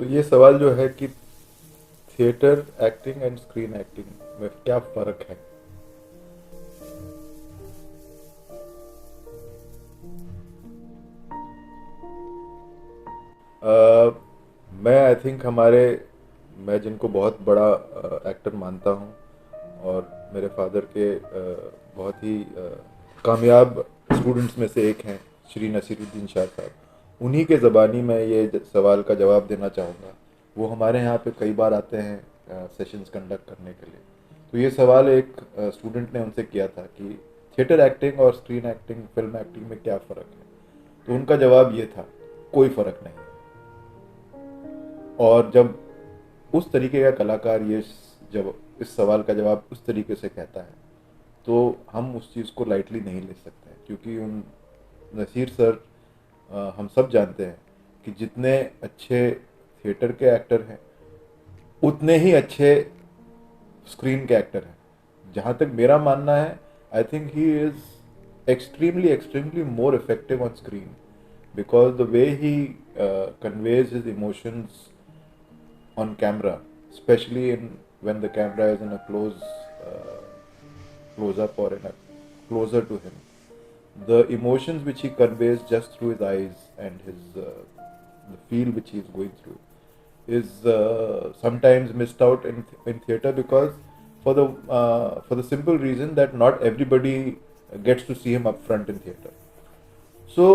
तो ये सवाल जो है कि theatre acting and screen acting में क्या फ़र्क है। अ, मैं आई थिंक मैं जिनको बहुत बड़ा एक्टर मानता हूँ और मेरे फादर के बहुत ही कामयाब स्टूडेंट्स में से एक हैं श्री नसीरुद्दीन शाह साहब। उन्हीं के ज़बानी में ये सवाल का जवाब देना चाहूँगा। वो हमारे यहाँ पे कई बार आते हैं सेशंस कंडक्ट करने के लिए। तो ये सवाल एक स्टूडेंट ने उनसे किया था कि थिएटर एक्टिंग और स्क्रीन एक्टिंग फिल्म एक्टिंग में क्या फ़र्क है। तो उनका जवाब ये था, कोई फ़र्क नहीं। और जब उस तरीके का कलाकार ये जब इस सवाल का जवाब उस तरीके से कहता है तो हम उस चीज़ को लाइटली नहीं ले सकते हैं, क्योंकि उन नसीर सर हम सब जानते हैं कि जितने अच्छे थिएटर के एक्टर हैं उतने ही अच्छे स्क्रीन के एक्टर हैं। जहाँ तक मेरा मानना है, I think he is extremely more effective on screen because the way he conveys his emotions on camera, especially when the camera is in a close up or in a closer to him, the emotions which he conveys just through his eyes and the feel which he is going through is sometimes missed out in theater, because for the simple reason that not everybody gets to see him up front in theater. So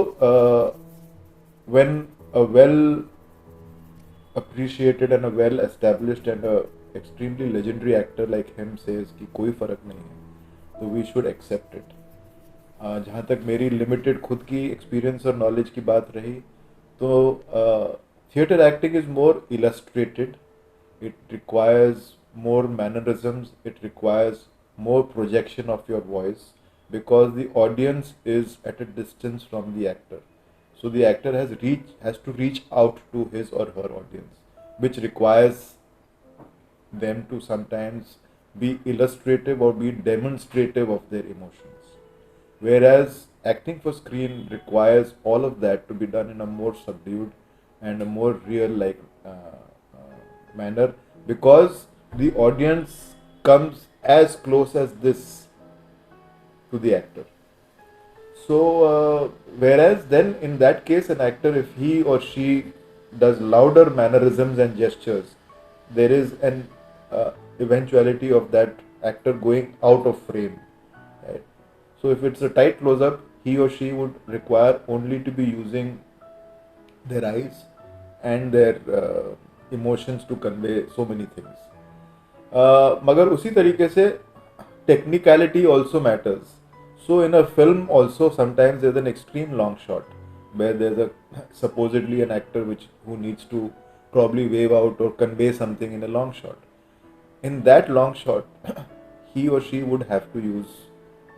when a well appreciated and a well established and a extremely legendary actor like him says कि कोई फर्क नहीं है, तो we should accept it. जहाँ तक मेरी limited खुद की एक्सपीरियंस और नॉलेज की बात रही, तो theatre acting is more illustrated, it requires more mannerisms, it requires more projection of your voice, because the audience is at a distance from the actor. So the actor has to reach out to his or her audience, which requires them to sometimes be illustrative or be demonstrative of their emotions. Whereas acting for screen requires all of that to be done in a more subdued and a more real like manner, because the audience comes as close as this to the actor. So, whereas then in that case, an actor, if he or she does louder mannerisms and gestures, there is an eventuality of that actor going out of frame. Right? So, if it's a tight close up, he or she would require only to be using their eyes and their emotions to convey so many things. मगर उसी तरीके से technicality also matters. So in a film also sometimes there's an extreme long shot where there's a supposedly an actor who needs to probably wave out or convey something in a long shot. In that long shot, he or she would have to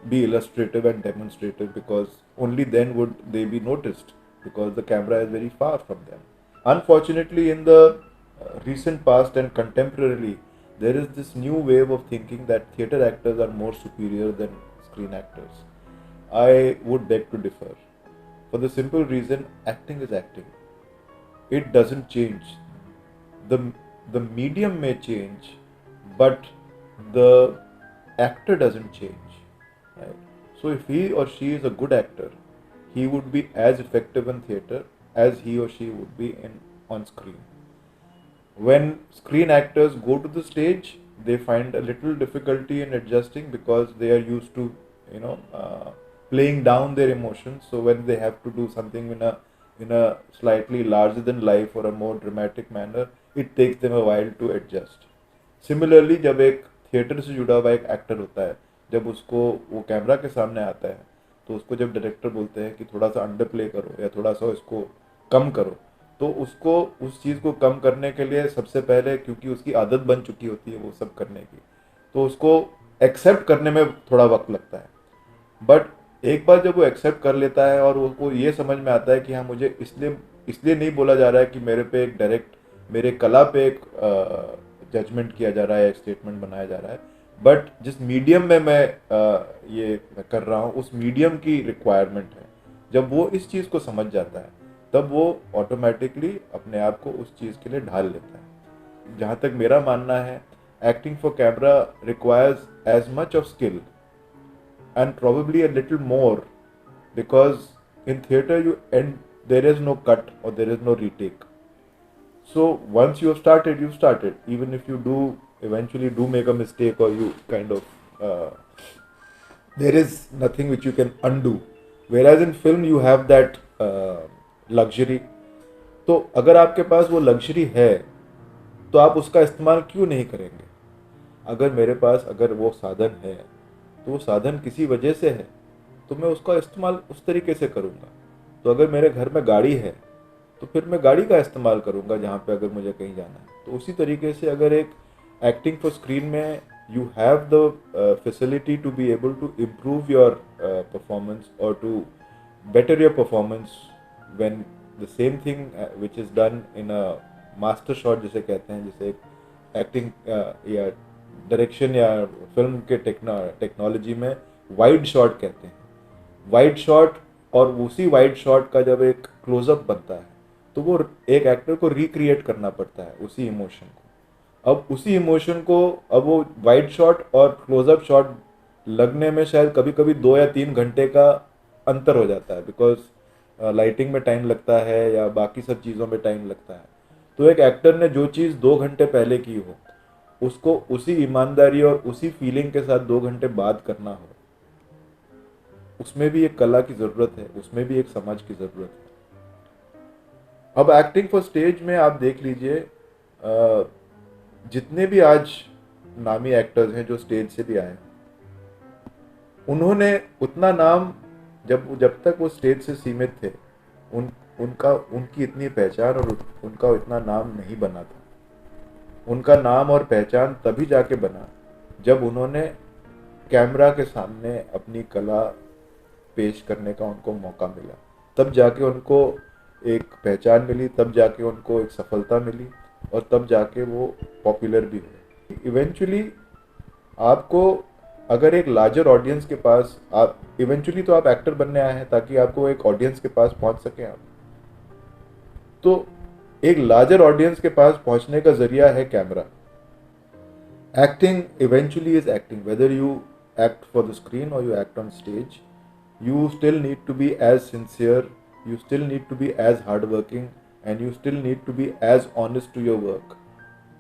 be illustrative and demonstrative, because only then would they be noticed, because the camera is very far from them. Unfortunately, in the recent past and contemporarily, there is this new wave of thinking that theatre actors are more superior than screen actors. I would beg to differ. For the simple reason, acting is acting. It doesn't change. The, the medium may change, but the actor doesn't change. Right? So if he or she is a good actor, he would be as effective in theatre as he or she would be on screen. When screen actors go to the stage, they find a little difficulty in adjusting, because they are used to, playing down their emotions. So when they have to do something in a slightly larger than life or a more dramatic manner, it takes them a while to adjust. Similarly, जब एक theatre से जुड़ा हुआ एक actor होता है, जब उसको वो कैमरा के सामने आता है, तो उसको जब डायरेक्टर बोलते हैं कि थोड़ा सा अंडर प्ले करो या थोड़ा सा इसको कम करो, तो उसको उस चीज़ को कम करने के लिए सबसे पहले, क्योंकि उसकी आदत बन चुकी होती है वो सब करने की, तो उसको एक्सेप्ट करने में थोड़ा वक्त लगता है। बट एक बार जब वो एक्सेप्ट कर लेता है और उसको ये समझ में आता है कि हाँ, मुझे इसलिए इसलिए नहीं बोला जा रहा है कि मेरे कला पे एक जजमेंट किया जा रहा है, एक स्टेटमेंट बनाया जा रहा है, बट जिस मीडियम में ये कर रहा हूँ उस मीडियम की रिक्वायरमेंट है। जब वो इस चीज़ को समझ जाता है, तब वो ऑटोमेटिकली अपने आप को उस चीज़ के लिए ढाल लेता है। जहाँ तक मेरा मानना है, acting for camera requires as much of skill and probably a little more, because in theater you end, there is no cut or there is no retake. So once you've started, even if you do eventually do make a mistake, or you kind of there is nothing which you can undo, whereas in film you have that luxury. तो अगर आपके पास वो luxury है तो आप उसका इस्तेमाल क्यों नहीं करेंगे? अगर मेरे पास अगर वो साधन है तो वो साधन किसी वजह से है, तो मैं उसका इस्तेमाल उस तरीके से करूँगा। तो अगर मेरे घर में गाड़ी है तो फिर मैं गाड़ी का इस्तेमाल करूँगा जहाँ पे अगर मुझे कहीं जाना है। तो उसी तरीके से अगर एक एक्टिंग फॉर स्क्रीन में you have the facility to be able to improve your performance और to better your performance when the same thing which is done in a master shot जिसे कहते हैं, जिसे एक्टिंग या डायरेक्शन या film के technology में वाइड शॉट कहते हैं। वाइड शॉट, और उसी वाइड शॉट का जब एक क्लोजअप बनता है तो वो एक एक्टर को रिक्रिएट करना पड़ता है उसी इमोशन को। अब उसी इमोशन को, अब वो वाइड शॉट और क्लोजअप शॉट लगने में शायद कभी कभी 2 या 3 घंटे का अंतर हो जाता है, बिकॉज लाइटिंग में टाइम लगता है या बाकी सब चीज़ों में टाइम लगता है। तो एक एक्टर ने जो चीज़ 2 घंटे पहले की हो, उसको उसी ईमानदारी और उसी फीलिंग के साथ 2 घंटे बाद करना हो, उसमें भी एक कला की ज़रूरत है, उसमें भी एक समझ की ज़रूरत है। अब एक्टिंग फॉर स्टेज में आप देख लीजिए, जितने भी आज नामी एक्टर्स हैं जो स्टेज से भी आए हैं, उन्होंने उतना नाम, जब जब तक वो स्टेज से सीमित थे, उनकी इतनी पहचान और उनका इतना नाम नहीं बना था। उनका नाम और पहचान तभी जाके बना जब उन्होंने कैमरा के सामने अपनी कला पेश करने का उनको मौका मिला। तब जाके उनको एक पहचान मिली, तब जाके उनको एक सफलता मिली, और तब जाके वो पॉपुलर भी हुए। इवेंचुअली आपको अगर एक लार्जर ऑडियंस के पास, आप इवेंचुअली तो आप एक्टर बनने आए हैं ताकि आपको एक ऑडियंस के पास पहुंच सके आप, तो एक लार्जर ऑडियंस के पास पहुंचने का जरिया है camera. Acting eventually is acting, whether you act for the screen or you act on stage, you still need to be as sincere, you still need to be as hardworking, and you still need to be as honest to your work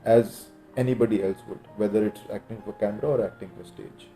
as anybody else would, whether it's acting for camera or acting for stage.